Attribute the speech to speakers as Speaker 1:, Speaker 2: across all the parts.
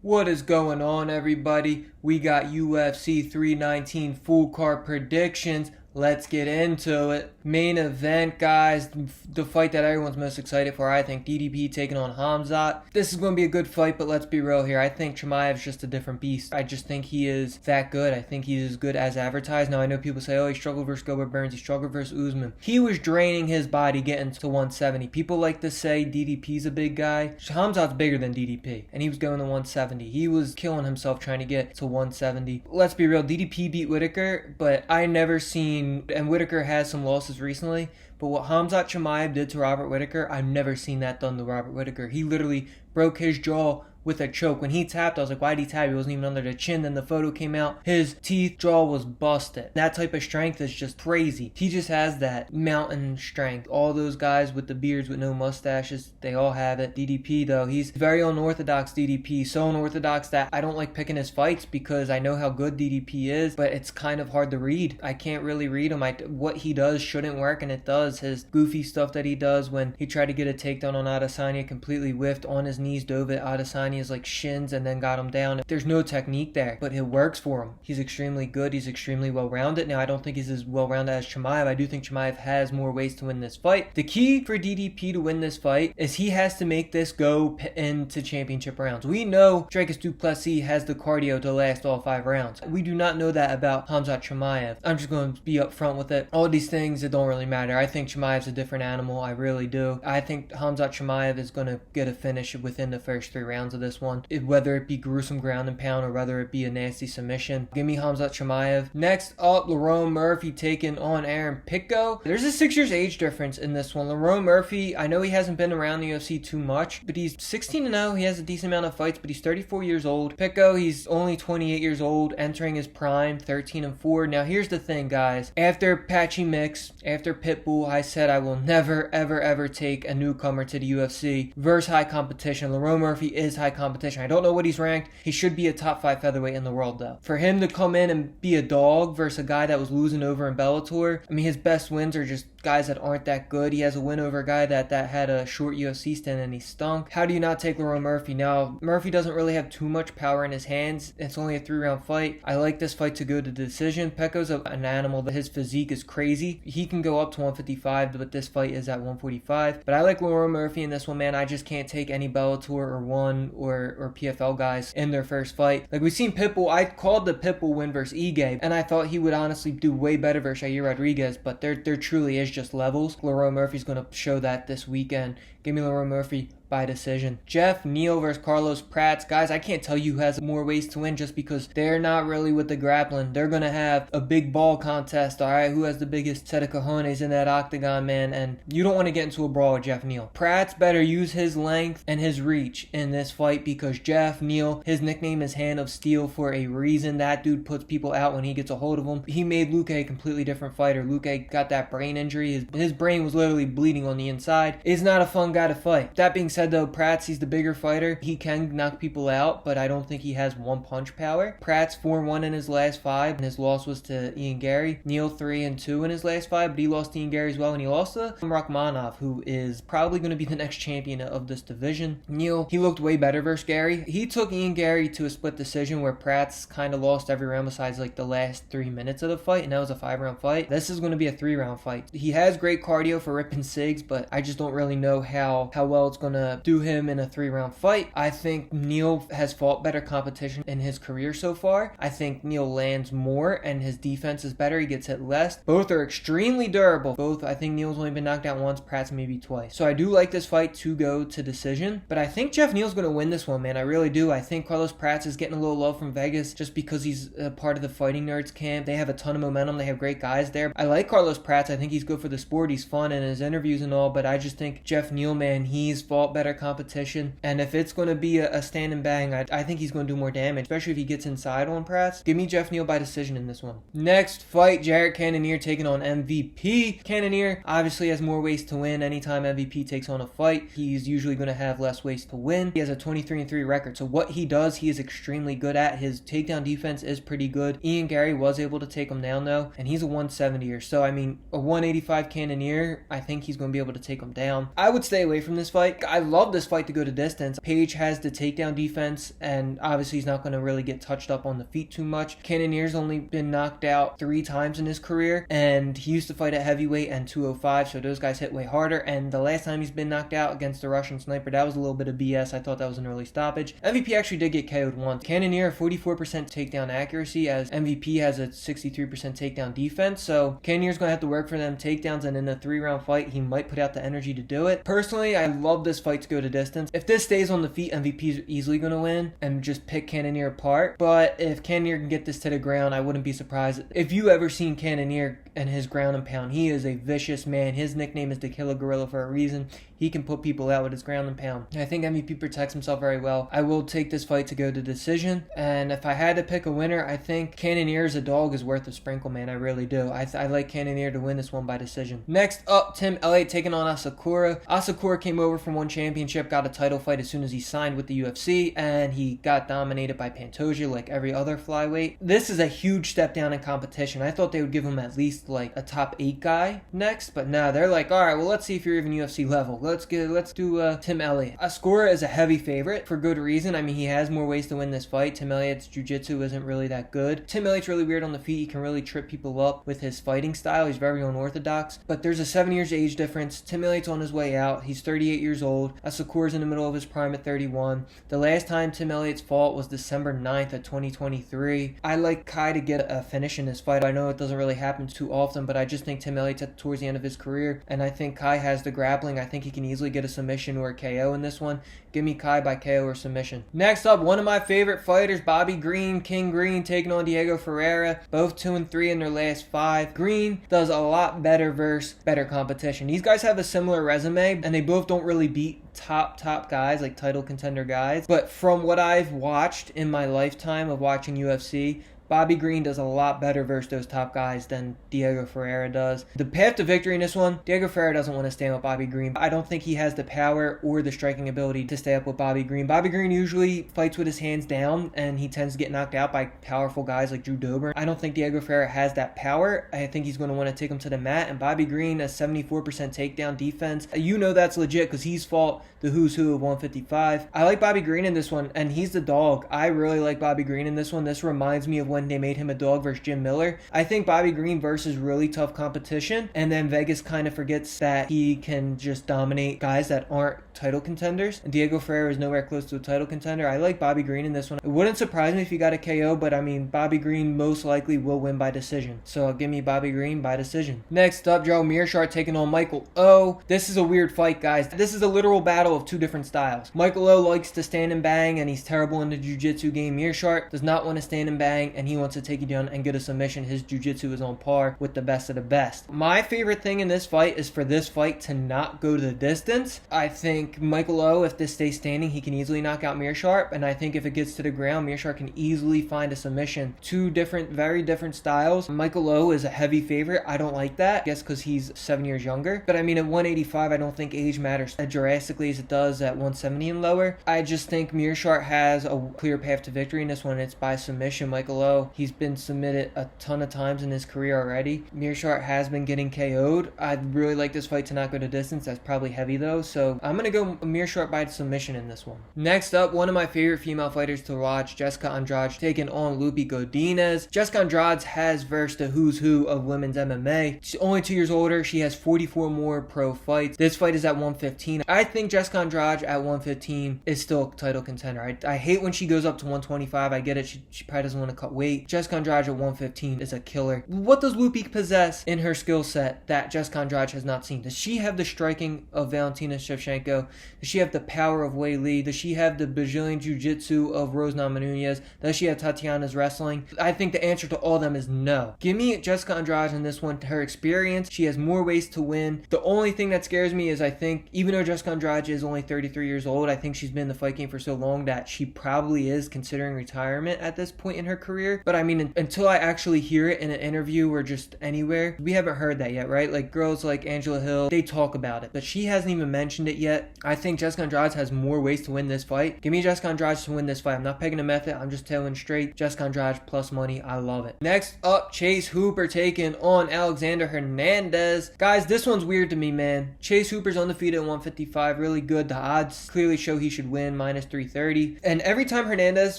Speaker 1: What is going on, everybody? We got UFC 319 full card predictions. Let's get into it. Main event, guys. The fight that everyone's most excited for, I think. DDP taking on Khamzat. This is going to be a good fight, but let's be real here. I think Chamayev's just a different beast. I just think he is that good. I think he's as good as advertised. Now, I know people say, oh, he struggled versus Gilbert Burns. He struggled versus Usman. He was draining his body getting to 170. People like to say DDP's a big guy. Khamzat's bigger than DDP, and he was going to 170. He was killing himself trying to get to 170. Let's be real. DDP beat Whitaker, but I never seen, and Whitaker has some losses recently, but what Khamzat Chimaev did to Robert Whitaker, I've never seen that done to Robert Whitaker. He literally broke his jaw with a choke. When he tapped, I was like, why did he tap? He wasn't even under the chin. Then the photo came out. His jaw was busted. That type of strength is just crazy. He just has that mountain strength. All those guys with the beards with no mustaches, they all have it. DDP, though, he's very unorthodox DDP. So unorthodox that I don't like picking his fights because I know how good DDP is, but it's kind of hard to read. I can't really read him. What he does shouldn't work, and it does. His goofy stuff that he does when he tried to get a takedown on Adesanya, completely whiffed on his knees, dove at Adesanya. His like shins and then got him down. There's no technique there, but it works for him. He's extremely good. He's extremely well-rounded. Now, I don't think he's as well-rounded as Chimaev. I do think Chimaev has more ways to win this fight. The key for DDP to win this fight is he has to make this go into championship rounds. We know Dricus du Plessis has the cardio to last all 5 rounds. We do not know that about Khamzat Chimaev. I'm just going to be upfront with it. All these things, it don't really matter. I think Chimaev's a different animal. I really do. I think Khamzat Chimaev is going to get a finish within the first 3 rounds of this one, whether it be gruesome ground and pound or whether it be a nasty submission. Give me Khamzat Chimaev. Next up, Lerone Murphy taking on Aaron Pico. There's a 6 years age difference in this one. Lerone Murphy, I know he hasn't been around the UFC too much, but he's 16-0. He has a decent amount of fights, but he's 34 years old. Pico, he's only 28 years old, entering his prime, 13-4. Now, here's the thing, guys. After Patchy Mix, after Pitbull, I said I will never, ever, ever take a newcomer to the UFC versus high competition. Lerone Murphy is high competition. I don't know what he's ranked. He should be a top 5 featherweight in the world, though. For him to come in and be a dog versus a guy that was losing over in Bellator, I mean, his best wins are just guys that aren't that good. He has a win over a guy that had a short UFC stint and he stunk. How do you not take Lerone Murphy? Now, Murphy doesn't really have too much power in his hands. It's only a 3-round fight. I like this fight to go to decision. Pico's an animal. His physique is crazy. He can go up to 155, but this fight is at 145. But I like Lerone Murphy in this one, man. I just can't take any Bellator or ONE or PFL guys in their first fight. Like, we've seen Pitbull. I called the Pitbull win versus Ige, and I thought he would honestly do way better versus Yair Rodriguez, but there truly is just levels. Lerone Murphy's going to show that this weekend. Give me Lerone Murphy by decision. Jeff Neal versus Carlos Pratt. Guys, I can't tell you who has more ways to win just because they're not really with the grappling. They're going to have a big ball contest, all right? Who has the biggest set of cojones in that octagon, man? And you don't want to get into a brawl with Jeff Neal. Pratt's better use his length and his reach in this fight because Jeff Neal, his nickname is Hand of Steel for a reason. That dude puts people out when he gets a hold of them. He made Luque a completely different fighter. Luque got that brain injury. His brain was literally bleeding on the inside. He's not a fun guy to fight. That being said, though, Pratt's, he's the bigger fighter. He can knock people out, but I don't think he has one punch power. Pratt's 4-1 in his last 5, and his loss was to Ian Gary. Neal 3-2 in his last 5, but he lost to Ian Gary as well, and he lost to Rakhmonov, who is probably going to be the next champion of this division. Neal, he looked way better versus Gary. He took Ian Gary to a split decision where Pratt's kind of lost every round besides like the last 3 minutes of the fight, and that was a 5-round fight. This is going to be a 3-round fight. He has great cardio for ripping cigs, but I just don't really know how well it's going to do him in a 3-round fight. I think Neal has fought better competition in his career so far. I think Neal lands more and his defense is better. He gets hit less. Both are extremely durable. I think Neal's only been knocked out once, Pratt's maybe twice. So I do like this fight to go to decision, but I think Jeff Neal's going to win this one, man. I really do. I think Carlos Pratt is getting a little low from Vegas just because he's a part of the Fighting Nerds camp. They have a ton of momentum. They have great guys there. I like Carlos Pratt. I think he's good for the sport. He's fun in his interviews and all, but I just think Jeff Neal, man, he's fought better competition, and if it's going to be a stand and bang, I think he's going to do more damage, especially if he gets inside on Pratt. Give me Jeff Neal by decision in this one. Next fight, Jared Cannonier taking on MVP. Cannonier obviously has more ways to win. Anytime MVP takes on a fight, he's usually going to have less ways to win. He has a 23-3 record, so what he does, he is extremely good at. His takedown defense is pretty good. Ian Gary was able to take him down, though, and he's a 170er, so I mean, a 185 Cannonier, I think he's going to be able to take him down. I would stay away from this fight. I love this fight to go to distance. Paige has the takedown defense, and obviously he's not going to really get touched up on the feet too much. Cannonier's only been knocked out 3 times in his career, and he used to fight at heavyweight and 205, so those guys hit way harder. And the last time he's been knocked out against the Russian sniper, that was a little bit of BS. I thought that was an early stoppage. MVP actually did get KO'd once. Cannonier, 44% takedown accuracy, as MVP has a 63% takedown defense, so Cannonier's going to have to work for them takedowns, and in a 3-round fight, he might put out the energy to do it. Personally, I love this fight to go to distance. If this stays on the feet, MVP's easily going to win and just pick Cannonier apart, but if Cannonier can get this to the ground, I wouldn't be surprised. If you ever seen Cannonier and his ground and pound, he is a vicious man. His nickname is the Killer Gorilla for a reason. He can put people out with his ground and pound. I think MVP protects himself very well. I will take this fight to go to decision, and if I had to pick a winner, I think Cannonier as a dog is worth a sprinkle, man. I really do. I like Cannonier to win this one by decision. Next up, Tim Elliott taking on Sakor. Sakor came over from one championship, got a title fight as soon as he signed with the UFC, and he got dominated by Pantoja like every other flyweight. This is a huge step down in competition. I thought they would give him at least like a top 8 guy next, but no, they're like, all right, well, let's see if you're even UFC level. Let's do Tim Elliott. Sakor is a heavy favorite for good reason. I mean, he has more ways to win this fight. Tim Elliott's jiu-jitsu isn't really that good. Tim Elliott's really weird on the feet. He can really trip people up with his fighting style. He's very unorthodox, but there's a 7 years age difference. Tim Elliott's on his way out. He's 38 years old. Sakor's in the middle of his prime at 31. The last time Tim Elliott's fought was December 9th of 2023. I like Kai to get a finish in this fight. I know it doesn't really happen too often, but I just think Tim Elliott's towards the end of his career, and I think Kai has the grappling. I think he can easily get a submission or a KO in this one. Give me Kai by KO or submission. Next up, one of my favorite fighters, Bobby Green, King Green, taking on Diego Ferrer. Both 2-3 in their last 5. Green does a lot better versus better competition. These guys have a similar resume, and they both don't really beat top guys, like title contender guys. But from what I've watched in my lifetime of watching UFC, Bobby Green does a lot better versus those top guys than Diego Ferrer does. The path to victory in this one, Diego Ferrer doesn't want to stand with Bobby Green. I don't think he has the power or the striking ability to stay up with Bobby Green. Bobby Green usually fights with his hands down, and he tends to get knocked out by powerful guys like Drew Dober. I don't think Diego Ferrer has that power. I think he's going to want to take him to the mat, and Bobby Green has 74% takedown defense. You know that's legit because he's fought the who's who of 155. I like Bobby Green in this one, and he's the dog. I really like Bobby Green in this one. This reminds me of when they made him a dog versus Jim Miller. I think Bobby Green versus really tough competition, and then Vegas kind of forgets that he can just dominate guys that aren't title contenders. And Diego Ferrer is nowhere close to a title contender. I like Bobby Green in this one. It wouldn't surprise me if he got a KO, but I mean, Bobby Green most likely will win by decision. So give me Bobby Green by decision. Next up, Joe Mirart taking on Michael O. This is a weird fight, guys. This is a literal battle of 2 different styles. Michael O likes to stand and bang, and he's terrible in the jiu-jitsu game. Mirart does not want to stand and bang, and he wants to take you down and get a submission. His jiu-jitsu is on par with the best of the best. My favorite thing in this fight is for this fight to not go to the distance. I think Michael O, if this stays standing, he can easily knock out Mirart, and I think if it gets to the ground, Mirart can easily find a submission. 2 very different styles. Michael O is a heavy favorite. I don't like that. I guess because he's 7 years younger. But I mean, at 185, I don't think age matters as drastically as it does at 170 and lower. I just think Mirart has a clear path to victory in this one. It's by submission. Michael O, he's been submitted a ton of times in his career already. Mirart has been getting KO'd. I'd really like this fight to not go to distance. That's probably heavy though, so I'm going to go Mirart by submission in this one. Next up, one of my favorite female fighters to watch, Jessica Andraj taking on Lupi Godinez. Jessica Andrade has versed the who's who of women's MMA. She's only 2 years older. She has 44 more pro fights. This fight is at 115. I think Jessica Andrade at 115 is still a title contender. I hate when she goes up to 125. I get it. She probably doesn't want to cut weight. Jessica Andrade at 115 is a killer. What does Lupi possess in her skill set that Jessica Andrade has not seen? Does she have the striking of Valentina Shevchenko? Does she have the power of Wei Li? Does she have the Brazilian Jiu-Jitsu of Rose Namajunas? Does she have Tatiana's wrestling? I think the answer to all of them is no. Give me Jessica Andrade in this one. Her experience, she has more ways to win. The only thing that scares me is I think, even though Jessica Andrade is only 33 years old, I think she's been in the fight game for so long that she probably is considering retirement at this point in her career. here. But I mean, until I actually hear it in an interview or just anywhere, we haven't heard that yet, right? Like girls like Angela Hill, they talk about it, but she hasn't even mentioned it yet. I think Jessica Andrade has more ways to win this fight. Give me Jessica Andrade to win this fight. I'm not pegging a method. I'm just telling straight. Jessica Andrade plus money. I love it. Next up, Chase Hooper taking on Alexander Hernandez. Guys, this one's weird to me, man. Chase Hooper's undefeated at 155. Really good. The odds clearly show he should win, minus 330. And every time Hernandez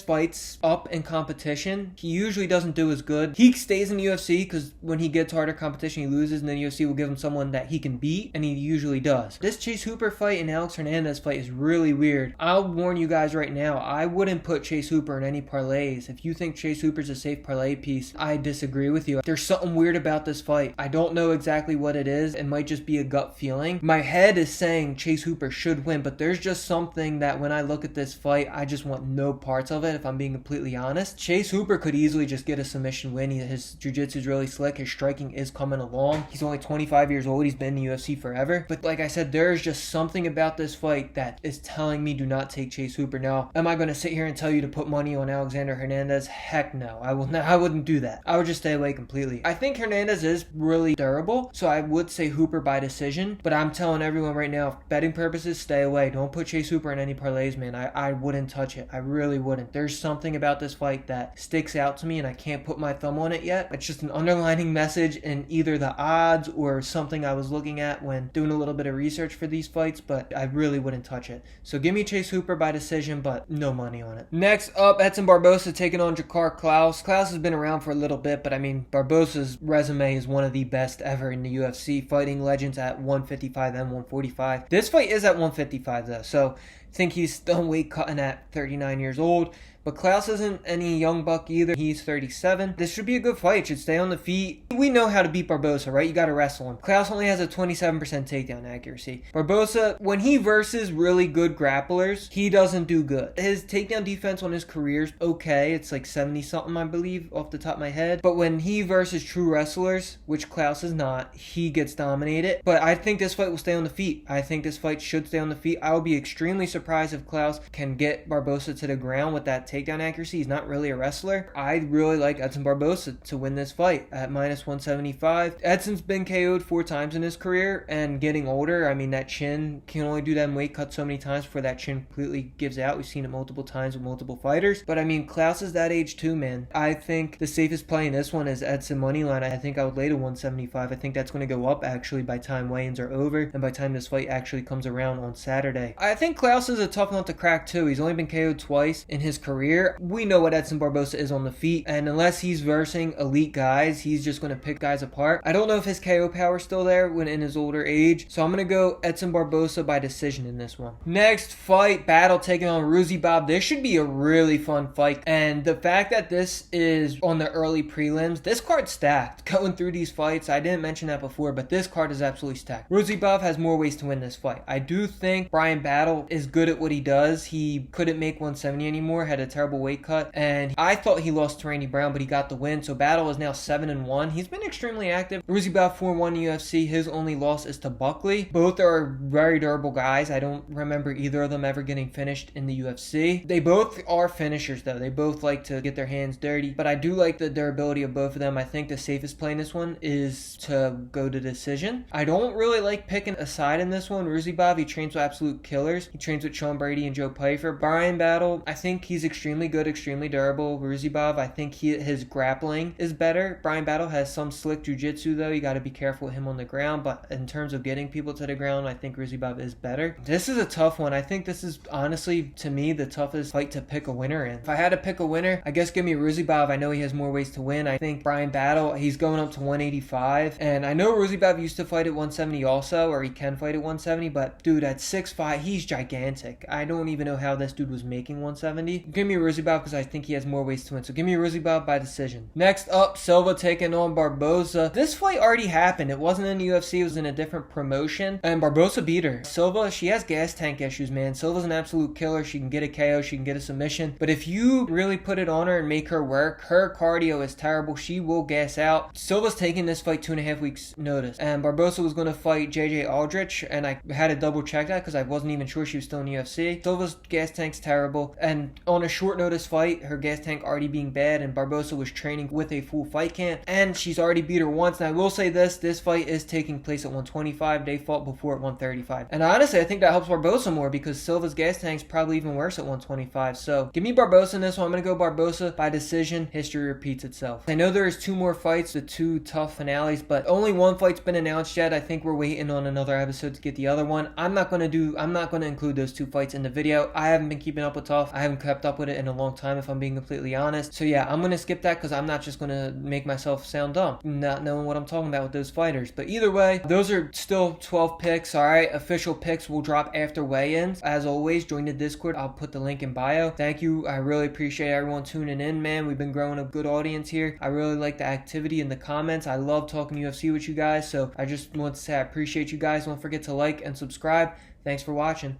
Speaker 1: fights up in competition, he usually doesn't do as good. He stays in the UFC because when he gets harder competition, he loses, and then the UFC will give him someone that he can beat, and he usually does. This Chase Hooper fight and Alex Hernandez fight is really weird. I'll warn you guys right now, I wouldn't put Chase Hooper in any parlays. If you think Chase Hooper's a safe parlay piece, I disagree with you. There's something weird about this fight. I don't know exactly what it is. It might just be a gut feeling. My head is saying Chase Hooper should win, but there's just something that when I look at this fight, I just want no parts of it, if I'm being completely honest. Chase Hooper could easily just get a submission win. His jiu-jitsu is really slick. His striking is coming along. He's only 25 years old. He's been in the UFC forever. But like I said, there's just something about this fight that is telling me do not take Chase Hooper. Now, am I going to sit here and tell you to put money on Alexander Hernandez? Heck no. I wouldn't do that. I would just stay away completely. I think Hernandez is really durable, so I would say Hooper by decision. But I'm telling everyone right now, for betting purposes, stay away. Don't put Chase Hooper in any parlays, man. I wouldn't touch it. I really wouldn't. There's something about this fight that sticks out to me, and I can't put my thumb on it yet. It's just an underlining message in either the odds or something I was looking at when doing a little bit of research for these fights, but I really wouldn't touch it. So give me Chase Hooper by decision, but no money on it. Next up, Edson Barbosa taking on Klaus. Klaus has been around for a little bit, but I mean, Barbosa's resume is one of the best ever in the UFC, fighting legends at 155 and 145. This fight is at 155 though, so I think he's still weight cutting at 39 years old. But Klaus isn't any young buck either. He's 37. This should be a good fight. Should stay on the feet. We know how to beat Barbosa, right? You got to wrestle him. Klaus only has a 27% takedown accuracy. Barbosa, when he versus really good grapplers, he doesn't do good. His takedown defense on his career is okay. It's like 70-something, I believe, off the top of my head. But when he versus true wrestlers, which Klaus is not, he gets dominated. But I think this fight will stay on the feet. I think this fight should stay on the feet. I would be extremely surprised if Klaus can get Barbosa to the ground with that takedown accuracy. He's not really a wrestler. I really like Edson Barbosa to win this fight at minus 175. Edson's been KO'd 4 times in his career, and getting older, I mean, that chin can only do that in weight cut so many times before that chin completely gives out. We've seen it multiple times with multiple fighters. But I mean, Klaus is that age too, man. I think the safest play in this one is Edson moneyline. I think I would lay to 175. I think that's going to go up actually by time weigh-ins are over and by time this fight actually comes around on Saturday. I think Klaus is a tough nut to crack too. He's only been KO'd twice in his career. We know what Edson Barbosa is on the feet, and unless he's versing elite guys, he's just going to pick guys apart. I don't know if his KO power is still there when in his older age, so I'm going to go Edson Barbosa by decision in this one. Next fight, Battle taking on Rusev. This should be a really fun fight, and the fact that this is on the early prelims, this card's stacked. Going through these fights, I didn't mention that before, but this card is absolutely stacked. Rusev has more ways to win this fight. I do think Bryan Battle is good at what he does. He couldn't make 170 anymore, had a terrible weight cut, and I thought he lost to Randy Brown, but he got the win. So Battle is now 7-1. He's been extremely active. Rusev 4-1 in UFC. His only loss is to Buckley. Both are very durable guys. I don't remember either of them ever getting finished in the UFC. They both are finishers though. They both like to get their hands dirty, but I do like the durability of both of them. I think the safest play in this one is to go to decision. I don't really like picking a side in this one. Rusev, he trains with absolute killers. He trains with Sean Brady and Joe Pyfer. Bryan Battle, I think he's extremely good, extremely durable. Rusev, I think his grappling is better. Bryan Battle has some slick jiu-jitsu though. You got to be careful with him on the ground, but in terms of getting people to the ground, I think Rusev is better. This is a tough one. I think this is honestly, to me, the toughest fight to pick a winner in. If I had to pick a winner, I guess give me Rusev. I know he has more ways to win. I think Bryan Battle, he's going up to 185, and I know Rusev used to fight at 170 also, or he can fight at 170, but dude, at 6'5", he's gigantic. I don't even know how this dude was making 170. Give me Rusev because I think he has more ways to win. So give me Rusev by decision. Next up, Silva taking on Barbosa. This fight already happened. It wasn't in the UFC. It was in a different promotion. And Barbosa beat her. Silva, she has gas tank issues, man. Silva's an absolute killer. She can get a KO. She can get a submission. But if you really put it on her and make her work, her cardio is terrible. She will gas out. Silva's taking this fight 2.5 weeks notice. And Barbosa was going to fight JJ Aldrich. And I had to double check that because I wasn't even sure she was still in the UFC. Silva's gas tank's terrible. And on a short short notice fight, her gas tank already being bad, and Barbosa was training with a full fight camp, and she's already beat her once. And I will say this fight is taking place at 125. They fought before at 135. And honestly, I think that helps Barbosa more because Silva's gas tank's probably even worse at 125. So give me Barbosa in this one. I'm going to go Barbosa by decision. History repeats itself. I know there is 2 more fights, the 2 tough finales, but only one fight's been announced yet. I think we're waiting on another episode to get the other one. I'm not going to include those 2 fights in the video. I haven't been keeping up with tough. I haven't kept up with it in a long time, if I'm being completely honest. So yeah, I'm going to skip that because I'm not just going to make myself sound dumb, not knowing what I'm talking about with those fighters. But either way, those are still 12 picks. All right, official picks will drop after weigh-ins. As always, join the Discord. I'll put the link in bio. Thank you. I really appreciate everyone tuning in, man. We've been growing a good audience here. I really like the activity in the comments. I love talking UFC with you guys. So I just want to say I appreciate you guys. Don't forget to like and subscribe. Thanks for watching.